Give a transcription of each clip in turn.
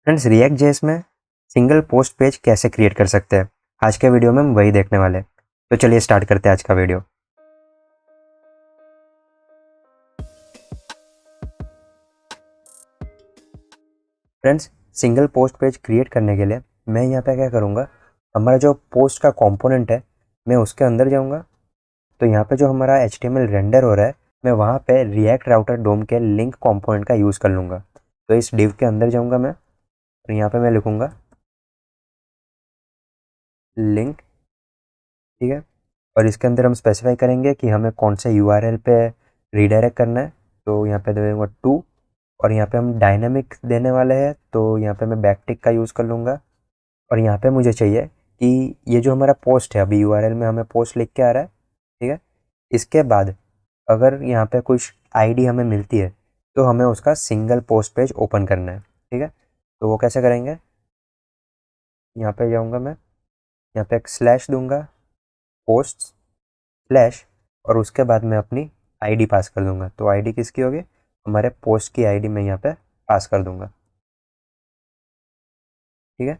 Friends, react JS में single post page कैसे create कर सकते हैं, आज के वीडियो में हम वही देखने वाले हैं। तो चलिए स्टार्ट करते हैं आज का video. Friends, single post page create करने के लिए मैं यहाँ पे क्या करूँगा, हमारा जो पोस्ट का कंपोनेंट है मैं उसके अंदर जाऊँगा। तो यहाँ पे जो हमारा HTML रेंडर हो रहा है मैं वहाँ पे रिएक्ट राउटर डोम के लिंक कंपोनेंट का यूज़ कर लूँगा। तो इस डिव के अंदर जाऊँगा मैं और यहाँ पे मैं लिखूँगा लिंक, ठीक है। और इसके अंदर हम स्पेसिफाई करेंगे कि हमें कौन से URL पे रीडायरेक्ट करना है। तो यहाँ पे देंगे 2 और यहाँ पे हम डायनामिक देने वाले हैं, तो यहाँ पे मैं बैकटिक का यूज़ कर लूँगा। और यहाँ पे मुझे चाहिए कि ये जो हमारा पोस्ट है, अभी URL में हमें पोस्ट लिख के आ रहा है, ठीक है। इसके बाद अगर यहाँ पे कुछ ID हमें मिलती है तो हमें उसका सिंगल पोस्ट पेज ओपन करना है, ठीक है। तो वो कैसे करेंगे, यहाँ पे जाऊँगा मैं, यहाँ पे एक स्लैश दूंगा, पोस्ट स्लैश, और उसके बाद मैं अपनी ID पास कर दूंगा। तो ID किसकी होगी, हमारे पोस्ट की ID मैं यहाँ पे पास कर दूंगा, ठीक है।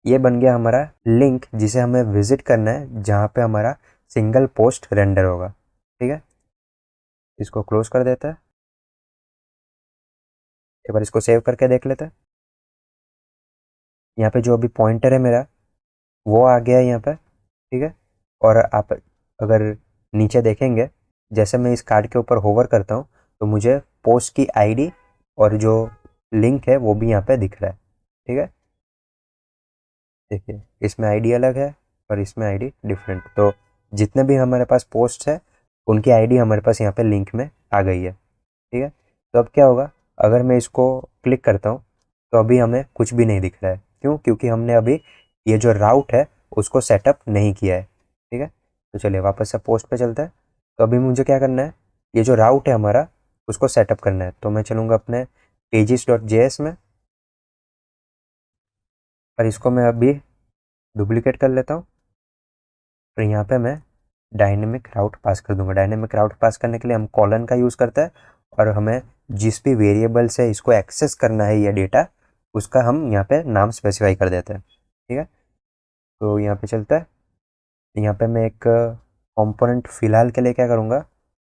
ये बन गया हमारा लिंक जिसे हमें विजिट करना है, जहाँ पे हमारा सिंगल पोस्ट रेंडर होगा, ठीक है। इसको क्लोज कर देता है, एक बार इसको सेव करके देख लेते हैं। यहाँ पे जो अभी पॉइंटर है मेरा वो आ गया है यहाँ पे, ठीक है। और आप अगर नीचे देखेंगे, जैसे मैं इस कार्ड के ऊपर होवर करता हूँ तो मुझे पोस्ट की ID और जो लिंक है वो भी यहाँ पे दिख रहा है, ठीक है। देखिए, इसमें ID अलग है और इसमें ID डिफरेंट। तो जितने भी हमारे पास पोस्ट है उनकी ID हमारे पास यहाँ पे लिंक में आ गई है, ठीक है। तो अब क्या होगा, अगर मैं इसको क्लिक करता हूँ तो अभी हमें कुछ भी नहीं दिख रहा है। क्यों? क्योंकि हमने अभी ये जो राउट है उसको सेटअप नहीं किया है, ठीक है। तो चलिए वापस से पोस्ट पे चलते हैं। तो अभी मुझे क्या करना है, ये जो राउट है हमारा उसको सेटअप करना है। तो मैं चलूँगा अपने pages.js में और इसको मैं अभी डुप्लीकेट कर लेता हूँ और यहाँ पे मैं डायनेमिक राउट पास कर दूंगा। डायनेमिक राउट पास करने के लिए हम कॉलन का यूज़ करते हैं और हमें जिस भी वेरिएबल से इसको एक्सेस करना है ये डेटा, उसका हम यहाँ पे नाम स्पेसिफाई कर देते हैं, ठीक है। तो यहाँ पे चलता है, यहाँ पे मैं एक कंपोनेंट फ़िलहाल के लिए क्या करूँगा,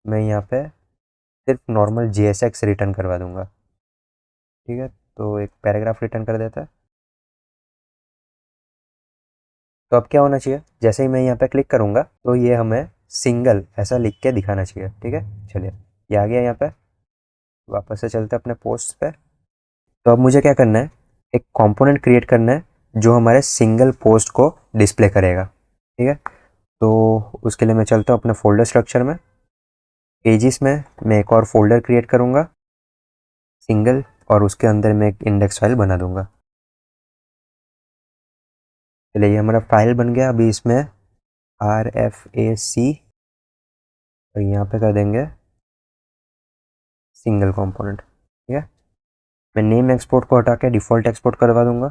मैं यहाँ पे सिर्फ नॉर्मल JSX रिटर्न करवा दूंगा, ठीक है। तो एक पैराग्राफ रिटर्न कर देता है। तो अब क्या होना चाहिए, जैसे ही मैं यहाँ पे क्लिक करूँगा तो ये हमें सिंगल ऐसा लिख के दिखाना चाहिए, ठीक है। चलिए, ये आ गया यहाँ पे। वापस से चलते हैं अपने पोस्ट पे। तो अब मुझे क्या करना है, एक कंपोनेंट क्रिएट करना है जो हमारे सिंगल पोस्ट को डिस्प्ले करेगा, ठीक है। तो उसके लिए मैं चलता हूँ अपने फोल्डर स्ट्रक्चर में, पेजेस में मैं एक और फोल्डर क्रिएट करूँगा सिंगल, और उसके अंदर मैं एक इंडेक्स फाइल बना दूंगा। चलिए, ये हमारा फाइल बन गया। अभी इसमें RFAC और यहाँ पे कर देंगे सिंगल कंपोनेंट, ठीक है। मैं नेम एक्सपोर्ट को हटा के डिफ़ॉल्ट एक्सपोर्ट करवा दूंगा।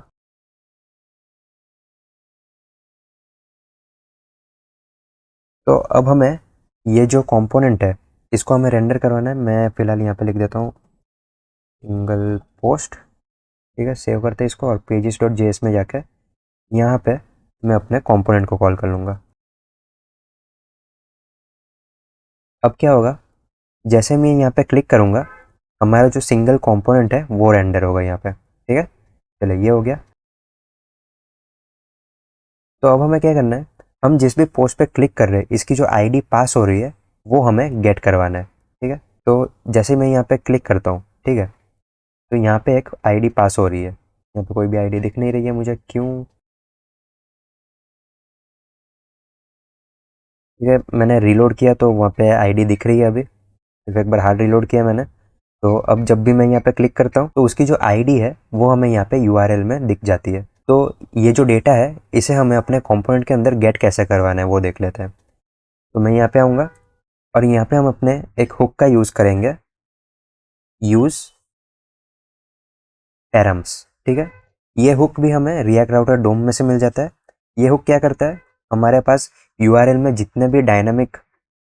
तो अब हमें ये जो कंपोनेंट है इसको हमें रेंडर करवाना है। मैं फ़िलहाल यहाँ पे लिख देता हूँ सिंगल पोस्ट, ठीक है। सेव करते हैं इसको और pages.js में जाके यहाँ पे मैं अपने कंपोनेंट को कॉल कर लूँगा। अब क्या होगा, जैसे मैं यहाँ पे क्लिक करूँगा हमारा जो सिंगल कंपोनेंट है वो रेंडर होगा यहाँ पे, ठीक है। चलिए, ये हो गया। तो अब हमें क्या करना है, हम जिस भी पोस्ट पे क्लिक कर रहे हैं इसकी जो ID पास हो रही है वो हमें गेट करवाना है, ठीक है। तो जैसे मैं यहाँ पे क्लिक करता हूँ, ठीक है, तो यहाँ पे एक ID पास हो रही है। यहाँ पे कोई भी ID दिख नहीं रही है मुझे, क्यों? ठीक है, मैंने रीलोड किया तो वहाँ पे ID दिख रही है। अभी फिर एक बार हार्ड रीलोड किया मैंने, तो अब जब भी मैं यहाँ पे क्लिक करता हूँ तो उसकी जो ID है वो हमें यहाँ पे URL में दिख जाती है। तो ये जो डेटा है इसे हमें अपने कंपोनेंट के अंदर गेट कैसे करवाना है वो देख लेते हैं। तो मैं यहाँ पे आऊँगा और यहाँ पे हम अपने एक हुक का यूज़ करेंगे, यूज़ पैरम्स, ठीक है। ये हुक भी हमें रिएक्ट राउटर डोम में से मिल जाता है। ये हुक क्या करता है, हमारे पास URL में जितने भी डायनामिक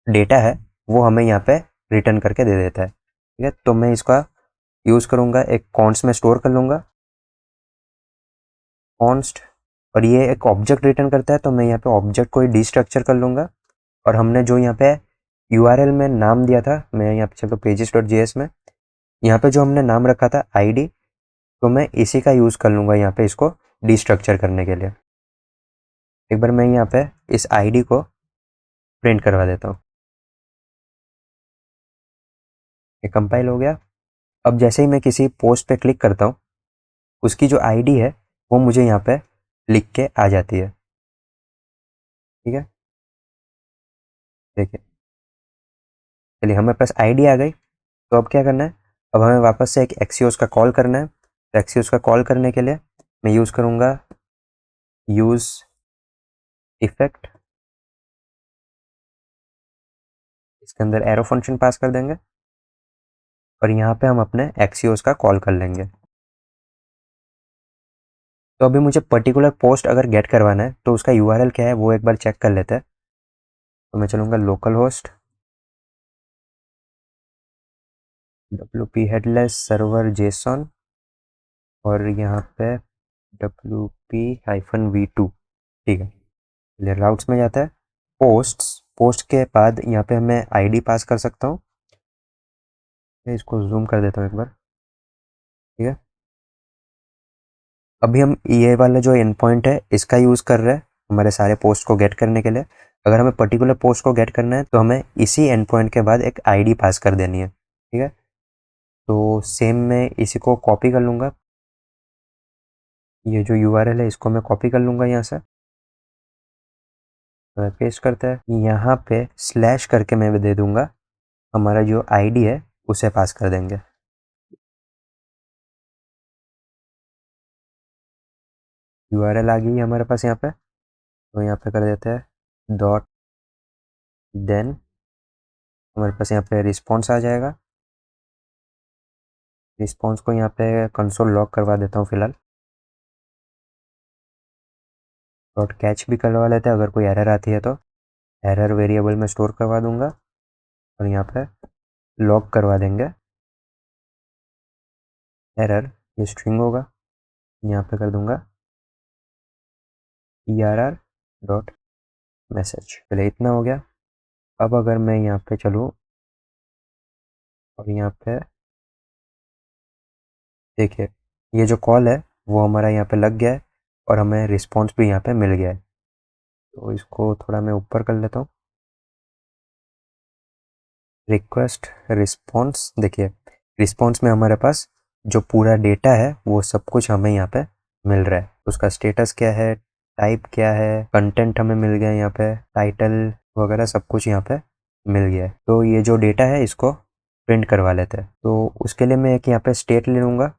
डेटा है वो हमें यहाँ पे रिटर्न करके दे देता है, ठीक है। तो मैं इसका यूज़ करूँगा, एक कॉन्ट्स में स्टोर कर लूँगा कॉन्स्ट, और ये एक ऑब्जेक्ट रिटर्न करता है, तो मैं यहाँ पे ऑब्जेक्ट को डिस्ट्रक्चर कर लूँगा। और हमने जो यहाँ पे यूआरएल में नाम दिया था, मैं यहाँ पे चलो pages.js में यहाँ पे जो हमने नाम रखा था आईडी, तो मैं इसी का यूज़ कर लूँगा यहाँ पे इसको डिस्ट्रक्चर करने के लिए। एक बार मैं यहाँ पे इस आईडी को प्रिंट करवा देता हूँ। ये कंपाइल हो गया। अब जैसे ही मैं किसी पोस्ट पे क्लिक करता हूँ, उसकी जो आईडी है वो मुझे यहाँ पे लिख के आ जाती है। ठीक है, देखिए, चलिए हमारे पास आईडी आ गई। तो अब क्या करना है, अब हमें वापस से एक एक्सियोस का कॉल करना है। तो एक्सियोस का कॉल करने के लिए मैं यूज़ करूँगा यूज़ इफेक्ट, इसके अंदर एरो फंक्शन पास कर देंगे और यहाँ पे हम अपने एक्सियोस का कॉल कर लेंगे। तो अभी मुझे पर्टिकुलर पोस्ट अगर गेट करवाना है तो उसका यूआरएल क्या है वो एक बार चेक कर लेते हैं। तो मैं चलूँगा local host wp headless server Jason और यहाँ पे wp-v2। ठीक है, चलिए राउट्स में जाता है। पोस्ट के बाद यहाँ पे मैं आईडी पास कर सकता हूँ। मैं इसको जूम कर देता हूँ एक बार। ठीक है, अभी हम ये वाला जो एंड पॉइंट है इसका यूज़ कर रहे हैं हमारे सारे पोस्ट को गेट करने के लिए। अगर हमें पर्टिकुलर पोस्ट को गेट करना है तो हमें इसी एंड पॉइंट के बाद एक आईडी पास कर देनी है। ठीक है, तो सेम मैं इसी को कॉपी कर लूँगा। ये जो यूआरएल है इसको मैं कॉपी कर लूँगा यहाँ से, पेस्ट करता है यहाँ पे स्लैश करके मैं दे दूँगा, हमारा जो आईडी है उसे पास कर देंगे। यूआरएल आ गई हमारे पास यहाँ पे, तो यहाँ पे कर देते हैं डॉट, देन हमारे पास यहाँ पे रिस्पॉन्स आ जाएगा। रिस्पॉन्स को यहाँ पे कंसोल लॉग करवा देता हूँ फिलहाल। डॉट कैच भी करवा लेते हैं, अगर कोई एरर आती है तो एरर वेरिएबल में स्टोर करवा दूंगा और यहाँ पे लॉग करवा देंगे एरर, ये स्ट्रिंग होगा। यहाँ पे कर दूंगा err डॉट मैसेज। चलिए इतना हो गया। अब अगर मैं यहाँ पे चलूँ और यहाँ पे देखिए, ये जो कॉल है वो हमारा यहाँ पे लग गया है और हमें रिस्पॉन्स भी यहाँ पे मिल गया है। तो इसको थोड़ा मैं ऊपर कर लेता हूँ, रिक्वेस्ट रिस्पॉन्स। देखिए, रिस्पॉन्स में हमारे पास जो पूरा डेटा है वो सब कुछ हमें यहाँ पे मिल रहा है। उसका स्टेटस क्या है, टाइप क्या है, कंटेंट हमें मिल गया, यहाँ पे टाइटल वगैरह सब कुछ यहाँ पे मिल गया है। तो ये जो डेटा है इसको प्रिंट करवा लेते हैं। तो उसके लिए मैं एक यहाँ पे स्टेट ले लूँगा।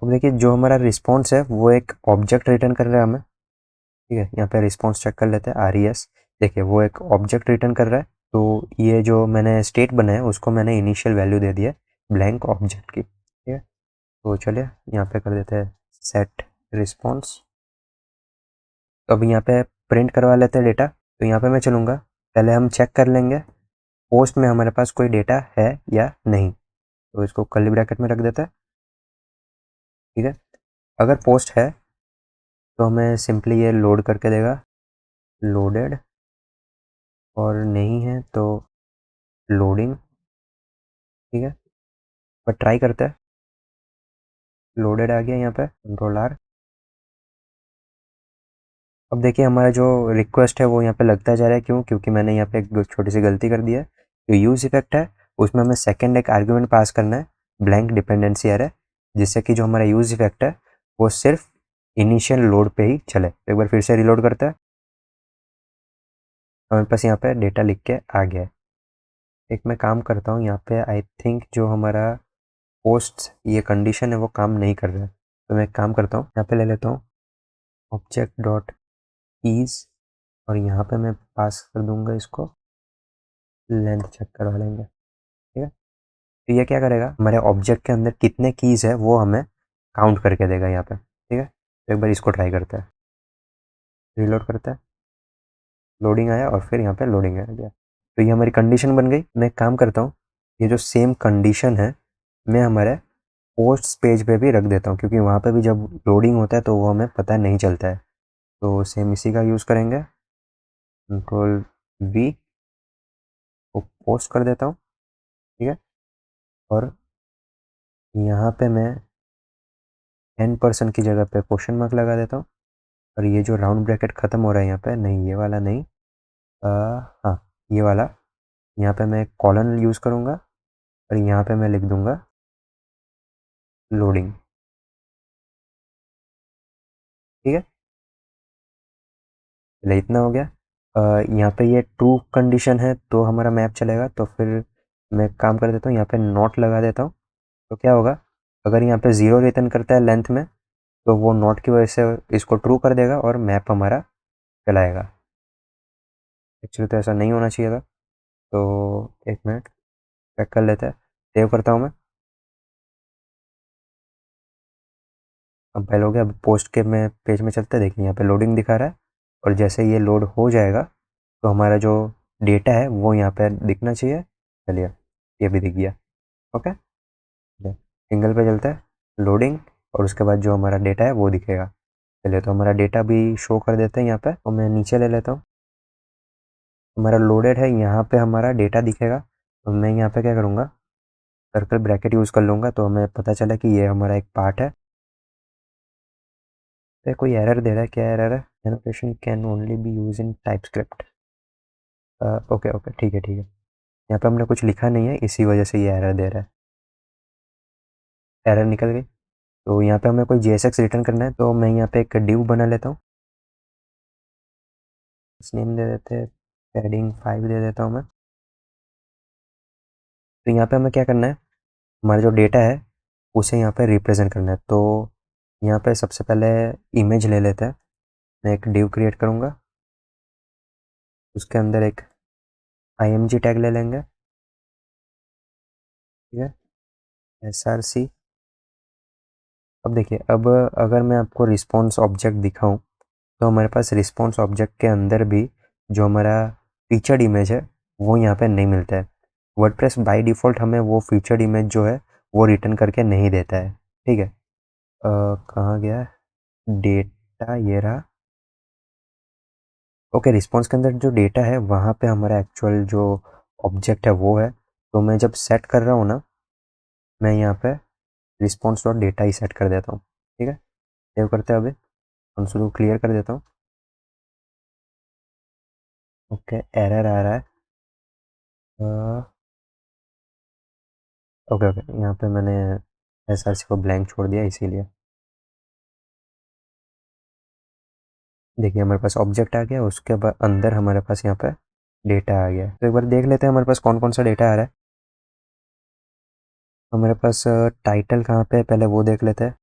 अब देखिए, जो हमारा रिस्पॉन्स है वो एक ऑब्जेक्ट रिटर्न कर रहा है हमें। ठीक है, यहाँ पे रिस्पॉन्स चेक कर लेते हैं RES। देखिए, वो एक ऑब्जेक्ट रिटर्न कर रहा है। तो ये जो मैंने स्टेट बनाया उसको मैंने इनिशियल वैल्यू दे दिया ब्लैंक ऑब्जेक्ट की। ठीक है, तो चलिए यहाँ पे कर देते हैं सेट रिस्पॉन्स। तो अब यहाँ पे प्रिंट करवा लेते हैं डेटा। तो यहाँ पे मैं चलूँगा, पहले हम चेक कर लेंगे पोस्ट में हमारे पास कोई डेटा है या नहीं। तो इसको कर्ली ब्रैकेट में रख देते हैं। ठीक है, अगर पोस्ट है तो हमें सिंपली ये लोड करके देगा लोडेड, और नहीं है तो लोडिंग। ठीक है, पर ट्राई करते हैं। लोडेड आ गया यहाँ पे, कंट्रोल R। अब देखिए, हमारा जो रिक्वेस्ट है वो यहाँ पे लगता जा रहा है। क्यों? क्योंकि मैंने यहाँ पे एक छोटी सी गलती कर दी है। जो यूज़ इफेक्ट है उसमें हमें सेकंड एक आर्ग्यूमेंट पास करना है, ब्लैंक डिपेंडेंसी एरे, जिससे कि जो हमारा यूज़ इफेक्ट है वो सिर्फ इनिशियल लोड पे ही चले। एक बार फिर से रिलोड करते हैं, हमारे पास यहाँ पे डेटा लिख के आ गया है। एक मैं काम करता हूँ यहाँ पे, आई थिंक जो हमारा पोस्ट ये कंडीशन है वो काम नहीं कर रहा है। तो मैं एक काम करता हूँ, यहाँ पे ले लेता हूँ ऑब्जेक्ट डॉट कीज, और यहाँ पे मैं पास कर दूंगा इसको लेंथ चेक करवा लेंगे। ठीक है, तो ये क्या करेगा, हमारे ऑब्जेक्ट के अंदर कितने कीज़ है वो हमें काउंट करके देगा यहाँ पे। ठीक है, तो एक बार इसको ट्राई करते हैं, रिलोड करते हैं, लोडिंग आया और फिर यहाँ पे लोडिंग आ गया। तो ये हमारी कंडीशन बन गई। मैं एक काम करता हूँ, ये जो सेम कंडीशन है मैं हमारे पोस्ट पेज पे भी रख देता हूँ, क्योंकि वहाँ पे भी जब लोडिंग होता है तो वो हमें पता नहीं चलता है। तो सेम इसी का यूज़ करेंगे, कंट्रोल वी को पोस्ट कर देता हूँ। ठीक है, और यहाँ पे मैं 10% की जगह पे क्वेश्चन मार्क लगा देता हूँ। और ये जो राउंड ब्रैकेट ख़त्म हो रहा है यहाँ पे, नहीं ये वाला नहीं, हाँ ये वाला, यहाँ पे मैं कॉलन यूज़ करूँगा और यहाँ पे मैं लिख दूँगा लोडिंग। ठीक है, चलिए इतना हो गया। यहाँ पे ये ट्रू कंडीशन है तो हमारा मैप चलेगा, तो फिर मैं काम कर देता हूँ, यहाँ पे नॉट लगा देता हूँ। तो क्या होगा, अगर यहाँ पे ज़ीरो रिटर्न करता है लेंथ में, तो वो नॉट की वजह से इसको ट्रू कर देगा और मैप हमारा चलाएगा। एक्चुअली तो ऐसा नहीं होना चाहिए था। तो एक मिनट चेक कर लेते हैं, सेव करता हूँ मैं। अब पहले हो गया, अब पोस्ट के में पेज में चलते हैं। देखिए यहाँ पे लोडिंग दिखा रहा है, और जैसे ये लोड हो जाएगा तो हमारा जो डेटा है वो यहाँ पे दिखना चाहिए। चलिए ये भी दिख गया। ओके, सिंगल पे चलता है लोडिंग, और उसके बाद जो हमारा डेटा है वो दिखेगा। चलिए तो हमारा डेटा भी शो कर देते हैं यहाँ पे, और मैं नीचे ले लेता हूँ। हमारा लोडेड है, यहाँ पे हमारा डेटा दिखेगा। तो मैं यहाँ पे क्या करूँगा, सर्कल ब्रैकेट यूज़ कर लूँगा, तो हमें पता चला कि ये हमारा एक पार्ट है। तो कोई एरर दे रहा है, क्या एरर है, annotation can only B use in TypeScript. Okay okay, ठीक है ठीक है। यहाँ पे हमने कुछ लिखा नहीं है, इसी वजह से ये एरर दे रहा है। एरर निकल गई। तो यहाँ पे हमें कोई JSX रिटर्न करना है, तो मैं यहाँ पे एक डिव बना लेता हूँ। इस नेम दे देते हैं, पैडिंग 5 दे देता हूँ मैं। तो यहाँ पे हमें क्या करना है, हमारा जो डेटा है उसे यहाँ पे रिप्रेजेंट करना है। तो यहाँ पे सबसे पहले इमेज ले लेते हैं। मैं एक डिव क्रिएट करूँगा, उसके अंदर एक IMG टैग ले लेंगे। ठीक है, SRC। अब देखिए, अब अगर मैं आपको रिस्पॉन्स ऑब्जेक्ट दिखाऊं, तो हमारे पास रिस्पॉन्स ऑब्जेक्ट के अंदर भी जो हमारा फीचर्ड इमेज है वो यहाँ पे नहीं मिलता है। वर्डप्रेस बाय डिफ़ॉल्ट हमें वो फीचर्ड इमेज जो है वो रिटर्न करके नहीं देता है। ठीक है, कहाँ गया डेटा, ये रहा। ओके, रिस्पॉन्स के अंदर जो डेटा है वहाँ पे हमारा एक्चुअल जो ऑब्जेक्ट है वो है। तो मैं जब सेट कर रहा हूँ ना, मैं यहाँ पे रिस्पॉन्स डॉट डेटा ही सेट कर देता हूँ। ठीक है, सेव करते हैं, अभी कंसोल क्लियर कर देता हूँ। ओके, एरर आ रहा है। ओके ओके, यहाँ पे मैंने SRC को ब्लैंक छोड़ दिया इसीलिए। देखिए हमारे पास ऑब्जेक्ट आ गया, उसके बाद अंदर हमारे पास यहाँ पे डेटा आ गया। तो एक बार देख लेते हैं हमारे पास कौन कौन सा डेटा आ रहा है। हमारे पास टाइटल कहाँ पे है, पहले वो देख लेते हैं।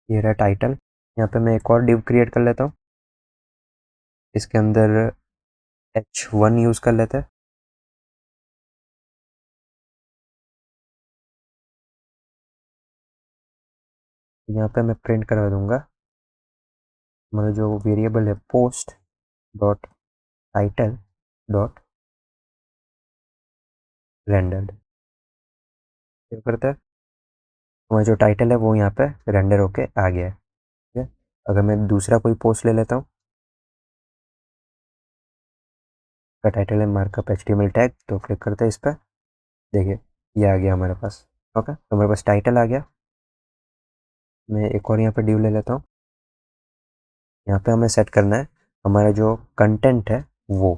ये रहा टाइटल। यहाँ पे मैं एक और डिव क्रिएट कर लेता हूँ, इसके अंदर H1 यूज़ कर लेते हैं। यहाँ पे मैं प्रिंट करवा दूंगा हमारा जो वेरिएबल है post dot title dot rendered. Save करते हैं, हमारा जो टाइटल है वो यहाँ पे रेंडर होके आ गया है। ठीक है, अगर मैं दूसरा कोई पोस्ट ले लेता हूँ, का टाइटल है मार्कअप HTML टैग, तो क्लिक करते हैं इस पर। देखिए ये आ गया हमारे पास। ओके, तो हमारे पास टाइटल आ गया। मैं एक और यहाँ पे डिव ले लेता हूँ। यहाँ पे हमें सेट करना है हमारा जो कंटेंट है वो।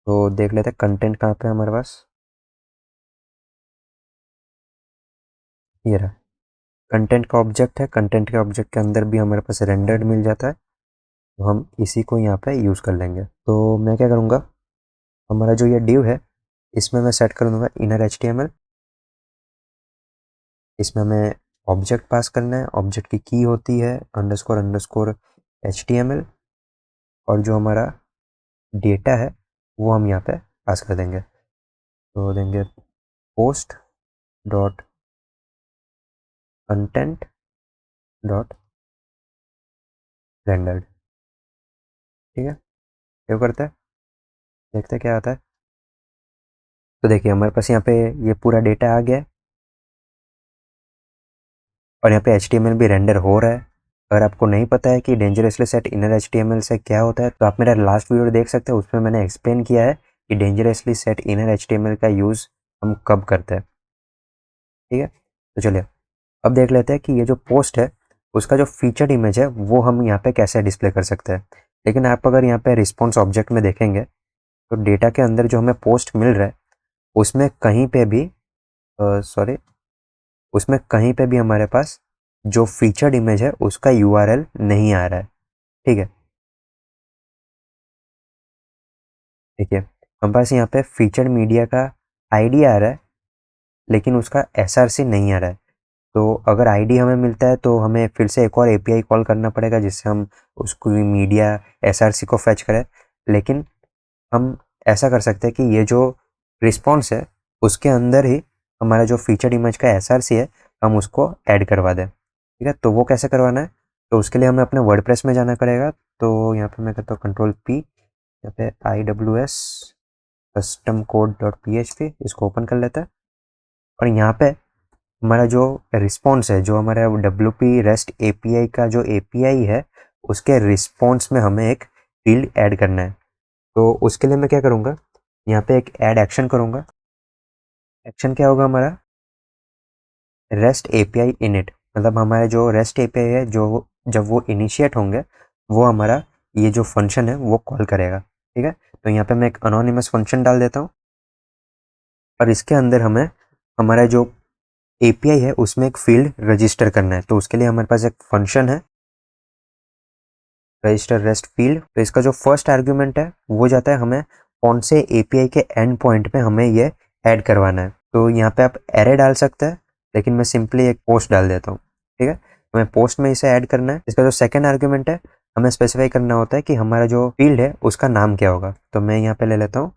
तो देख लेते हैं कंटेंट कहाँ पे है हमारे पास। ये रहा, कंटेंट का ऑब्जेक्ट है। कंटेंट के ऑब्जेक्ट के अंदर भी हमारे पास रेंडर्ड मिल जाता है, तो हम इसी को यहाँ पे यूज़ कर लेंगे। तो मैं क्या करूँगा, हमारा जो ये डिव है इसमें मैं सेट कर दूँगा इनर HTML। इसमें हमें ऑब्जेक्ट पास करना है, ऑब्जेक्ट की होती है अंडरस्कोर अंडरस्कोर HTML, और जो हमारा डेटा है वो हम यहाँ पे पास कर देंगे। तो देंगे post dot content dot rendered. ठीक है, सेव करते हैं, देखते हैं क्या आता है। तो देखिए हमारे पास यहाँ पे ये पूरा डेटा आ गया है। और यहाँ पे HTML भी रेंडर हो रहा है। अगर आपको नहीं पता है कि डेंजरसली सेट इनर HTML से क्या होता है तो आप मेरा लास्ट वीडियो देख सकते हैं, उसमें मैंने एक्सप्लेन किया है कि डेंजरसली सेट इनर HTML का यूज़ हम कब करते हैं। ठीक है, तो चलिए अब देख लेते हैं कि ये जो पोस्ट है उसका जो फीचर्ड इमेज है वो हम यहाँ पे कैसे डिस्प्ले कर सकते हैं। लेकिन आप अगर यहाँ पे रिस्पॉन्स ऑब्जेक्ट में देखेंगे तो डेटा के अंदर जो हमें पोस्ट मिल रहा है उसमें कहीं पे भी उसमें कहीं पे भी हमारे पास जो फीचर्ड इमेज है उसका URL नहीं आ रहा है। ठीक है, देखिए हमारे पास यहाँ पे फीचर्ड मीडिया का आईडी आ रहा है लेकिन उसका SRC नहीं आ रहा है। तो अगर आईडी हमें मिलता है तो हमें फिर से एक और API कॉल करना पड़ेगा जिससे हम उसको मीडिया SRC को फैच करें। लेकिन हम ऐसा कर सकते हैं कि ये जो रिस्पॉन्स है उसके अंदर ही हमारा जो फीचर्ड इमेज का SRC है हम उसको ऐड करवा दें। ठीक है, तो वो कैसे करवाना है, तो उसके लिए हमें अपने वर्डप्रेस में जाना पड़ेगा। तो यहाँ पे मैं करता हूँ Ctrl+P, यहाँ पे IWS custom code dot PHP, इसको ओपन कर लेते हैं। और यहाँ पे हमारा जो रिस्पॉन्स है, जो हमारा WP REST API का जो API है उसके रिस्पॉन्स में हमें एक फील्ड ऐड करना है। तो उसके लिए मैं क्या करूँगा, यहाँ पे एक ऐड एक्शन करूँगा। एक्शन क्या होगा हमारा, REST API init, मतलब हमारे जो REST API है जो जब वो इनिशिएट होंगे वो हमारा ये जो फंक्शन है वो कॉल करेगा। ठीक है, तो यहाँ पे मैं एक अनोनिमस फंक्शन डाल देता हूँ और इसके अंदर हमें हमारा जो API है उसमें एक फील्ड रजिस्टर करना है। तो उसके लिए हमारे पास एक फंक्शन है रजिस्टर रेस्ट फील्ड। तो इसका जो फर्स्ट आर्ग्यूमेंट है वो जाता है हमें कौन से API के एंड पॉइंट पे हमें ये ऐड करवाना है। तो यहाँ पे आप एरे डाल सकते हैं लेकिन मैं सिंपली एक पोस्ट डाल देता हूँ। ठीक है, तो मैं पोस्ट में इसे ऐड करना है। इसका जो सेकंड आर्ग्यूमेंट है हमें स्पेसिफाई करना होता है कि हमारा जो फील्ड है उसका नाम क्या होगा। तो मैं यहाँ पे ले लेता हूँ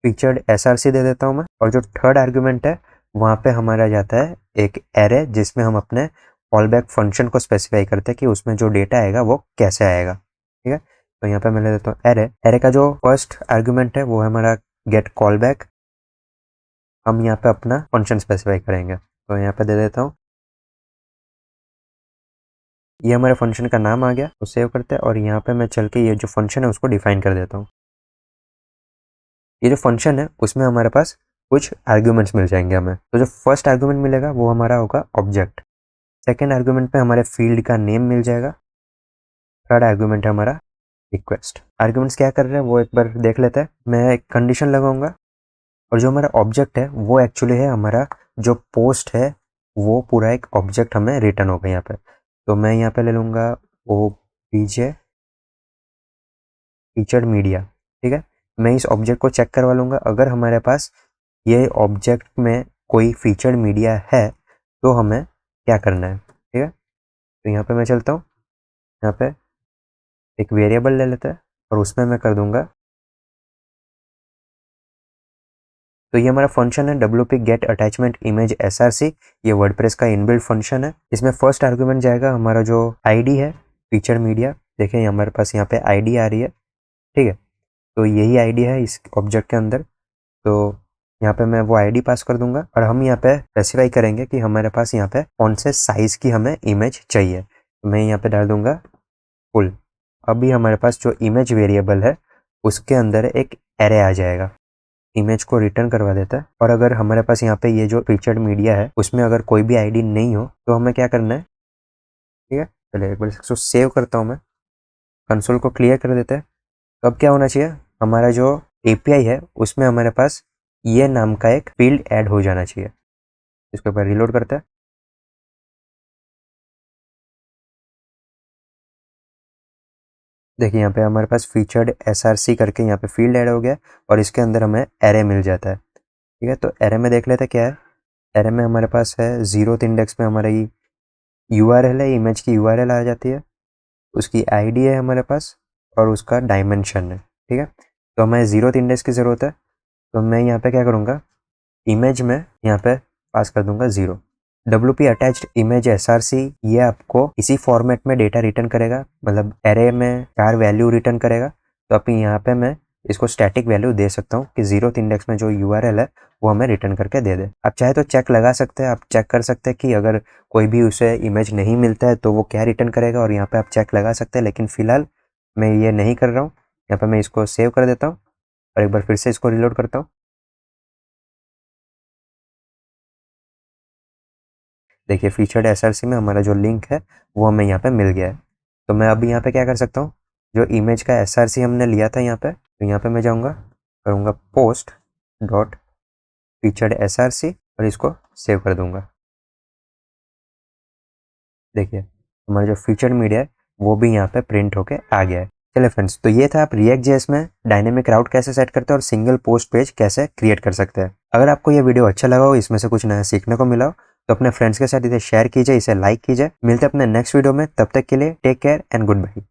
फीचर्ड SRC दे देता हूँ मैं। और जो थर्ड आर्ग्यूमेंट है वहाँ पे हमारा जाता है एक एरे जिसमें हम अपने कॉल बैक फंक्शन को स्पेसिफाई करते हैं कि उसमें जो डेटा आएगा वो कैसे आएगा। ठीक है, तो यहाँ पे मैं ले देता हूँ एरे। एरे का जो फर्स्ट आर्ग्यूमेंट है वो है हमारा गेट कॉल बैक। हम यहाँ पे अपना फंक्शन स्पेसिफाई करेंगे, तो यहाँ पे दे देता हूँ, ये हमारे फंक्शन का नाम आ गया। तो सेव करते हैं और यहाँ पे मैं चल के ये जो फंक्शन है उसको डिफाइन कर देता हूँ। ये जो फंक्शन है उसमें हमारे पास कुछ आर्ग्यूमेंट्स मिल जाएंगे हमें। तो जो फर्स्ट आर्ग्यूमेंट मिलेगा वो हमारा होगा ऑब्जेक्ट। सेकेंड आर्ग्यूमेंट पे हमारे फील्ड का नेम मिल जाएगा। थर्ड आर्ग्यूमेंट है हमारा रिक्वेस्ट। आर्ग्यूमेंट्स क्या कर रहे हैं वो एक बार देख लेते हैं। मैं एक कंडीशन लगाऊंगा और जो हमारा ऑब्जेक्ट है वो एक्चुअली है हमारा जो पोस्ट है, वो पूरा एक ऑब्जेक्ट हमें रिटर्न होगा यहाँ पे। तो मैं यहाँ पे ले लूँगा OBJ फीचर्ड मीडिया। ठीक है, मैं इस ऑब्जेक्ट को चेक करवा लूँगा। अगर हमारे पास ये ऑब्जेक्ट में कोई फीचर्ड मीडिया है तो हमें क्या करना है। ठीक है, तो यहाँ पे मैं चलता हूँ, यहाँ पे एक वेरिएबल ले लेते हैं और उसमें मैं कर दूंगा, तो ये हमारा फंक्शन है WP get attachment image SRC। ये वर्डप्रेस का इनबिल्ट फंक्शन है। इसमें फर्स्ट आर्गुमेंट जाएगा हमारा जो आईडी है फीचर मीडिया। देखिए हमारे पास यहाँ पे आईडी आ रही है। ठीक है, तो यही आईडी है इस ऑब्जेक्ट के अंदर। तो यहाँ पे मैं वो आईडी पास कर दूंगा और हम यहाँ पे स्पेसिफाई करेंगे कि हमारे पास यहाँ पे कौन से साइज की हमें इमेज चाहिए। तो मैं यहाँ पे डाल दूंगा फुल। अभी हमारे पास जो इमेज वेरिएबल है उसके अंदर एक एरे आ जाएगा। इमेज को रिटर्न करवा देता है। और अगर हमारे पास यहाँ पे ये जो फीचर्ड मीडिया है उसमें अगर कोई भी आईडी नहीं हो तो हमें क्या करना है। ठीक है, चलिए एक बार इसको सेव करता हूँ मैं, कंसोल को क्लियर कर देते हैं। तो अब क्या होना चाहिए, हमारा जो API है उसमें हमारे पास ये नाम का एक फील्ड ऐड हो जाना चाहिए। इसके ऊपर रिलोड करते हैं। देखिए यहाँ पे हमारे पास फीचर्ड SRC करके यहाँ पे फील्ड ऐड हो गया और इसके अंदर हमें एरे मिल जाता है। ठीक है, तो एरे में देख लेते हैं क्या है। एरे में हमारे पास है 0th इंडेक्स में हमारा ये URL है, इमेज की URL आ जाती है, उसकी आईडी है हमारे पास और उसका डायमेंशन है। ठीक है, तो हमें 0th इंडेक्स की ज़रूरत है। तो मैं यहाँ पे क्या करूँगा, इमेज में यहाँ पे पास कर दूंगा 0। WP अटैच्ड इमेज SRC ये आपको इसी फॉर्मेट में डेटा रिटर्न करेगा, मतलब एरे में 4 वैल्यू रिटर्न करेगा। तो अब यहाँ पे मैं इसको स्टैटिक वैल्यू दे सकता हूँ कि 0th इंडेक्स में जो यूआरएल है वो हमें रिटर्न करके दे दे। आप चाहे तो चेक लगा सकते हैं, आप चेक कर सकते हैं कि अगर कोई भी उसे इमेज नहीं मिलता है तो वो क्या रिटर्न करेगा, और यहाँ पे आप चेक लगा सकते हैं। लेकिन फिलहाल मैं ये नहीं कर रहा हूँ। यहाँ पे मैं इसको सेव कर देता हूँ और एक बार फिर से इसको रिलोड करता हूँ। देखिए फीचर्ड एसआरसी में हमारा जो लिंक है वो हमें यहाँ पे मिल गया है। तो मैं अब यहाँ पे क्या कर सकता हूँ, जो इमेज का एसआरसी हमने लिया था यहाँ पे, तो यहाँ पे मैं जाऊँगा, करूँगा पोस्ट डॉट फीचर्ड एसआरसी और इसको सेव कर दूंगा। देखिए हमारा जो फीचर्ड मीडिया है वो भी यहाँ पे प्रिंट होके आ गया है। चलिए फ्रेंड्स, तो ये था आप रिएक्ट जेएस में डायनेमिक राउट कैसे सेट करते हैं और सिंगल पोस्ट पेज कैसे क्रिएट कर सकते हैं। अगर आपको ये वीडियो अच्छा लगा हो, इसमें से कुछ नया सीखने को मिला हो, तो अपने फ्रेंड्स के साथ इसे शेयर कीजिए, इसे लाइक कीजिए। मिलते हैं अपने नेक्स्ट वीडियो में, तब तक के लिए take care and good bye.